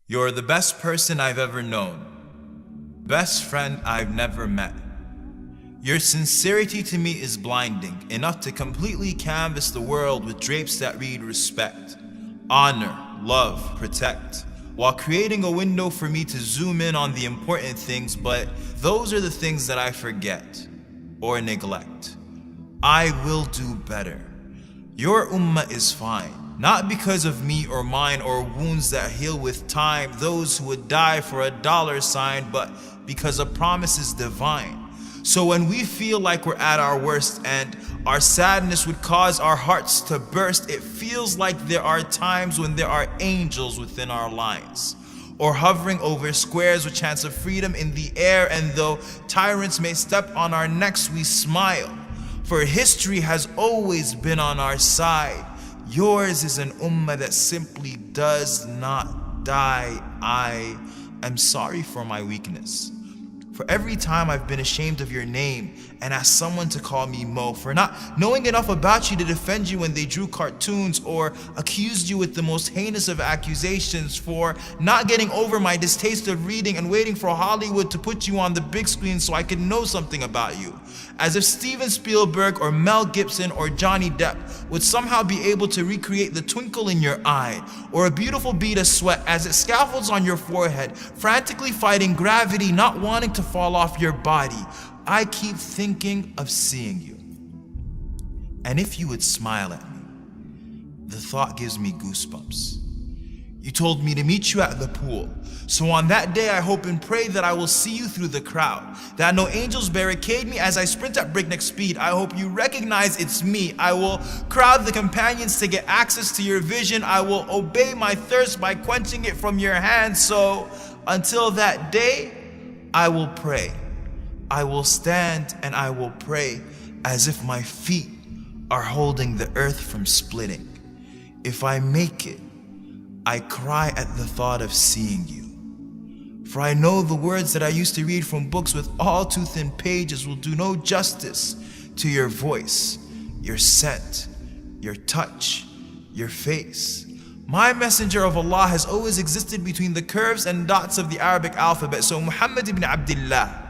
You're the best person I've ever known, best friend I've never met. Your sincerity to me is blinding, enough to completely canvas the world with drapes that read respect, honor, love, protect, while creating a window for me to zoom in on the important things, but those are the things that I forget or neglect. I will do better. Your ummah is fine, not because of me or mine or wounds that heal with time, those who would die for a dollar sign, but because a promise is divine. So when we feel like we're at our worst and our sadness would cause our hearts to burst, it feels like there are times when there are angels within our lines, or hovering over squares with chance of freedom in the air, and though tyrants may step on our necks, we smile, for history has always been on our side. Yours is an ummah that simply does not die. I am sorry for my weakness, for every time I've been ashamed of your name and asked someone to call me Mo, for not knowing enough about you to defend you when they drew cartoons or accused you with the most heinous of accusations, for not getting over my distaste of reading and waiting for Hollywood to put you on the big screen so I could know something about you. As if Steven Spielberg or Mel Gibson or Johnny Depp would somehow be able to recreate the twinkle in your eye or a beautiful bead of sweat as it scaffolds on your forehead, frantically fighting gravity, not wanting to fall off your body. I keep thinking of seeing you. And if you would smile at me, the thought gives me goosebumps. You told me to meet you at the pool. So on that day, I hope and pray that I will see you through the crowd, that no angels barricade me as I sprint at breakneck speed. I hope you recognize it's me. I will crowd the companions to get access to your vision. I will obey my thirst by quenching it from your hand. So until that day, I will pray. I will stand and I will pray as if my feet are holding the earth from splitting. If I make it, I cry at the thought of seeing you. For I know the words that I used to read from books with all too thin pages will do no justice to your voice, your scent, your touch, your face. My messenger of Allah has always existed between the curves and dots of the Arabic alphabet. So Muhammad ibn Abdullah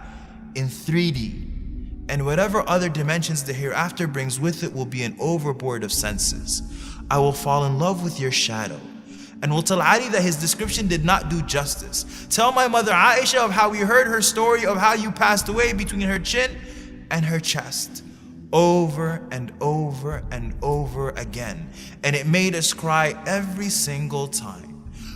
in 3D and whatever other dimensions the hereafter brings with it will be an overboard of senses. I will fall in love with your shadow, and will tell Ali that his description did not do justice. Tell my mother Aisha of how we heard her story of how you passed away between her chin and her chest, over and over and over again. And it made us cry every single time.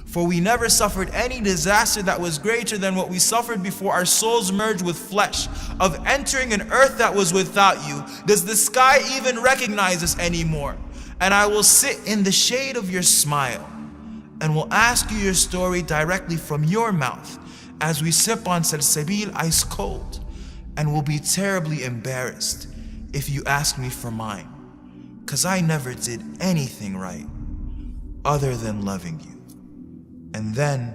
For we never suffered any disaster that was greater than what we suffered before our souls merged with flesh, of entering an earth that was without you. Does the sky even recognize us anymore? And I will sit in the shade of your smile and will ask you your story directly from your mouth as we sip on salsabil ice cold, and will be terribly embarrassed if you ask me for mine, 'cause I never did anything right other than loving you. And then,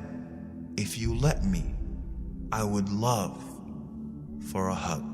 if you let me, I would love for a hug.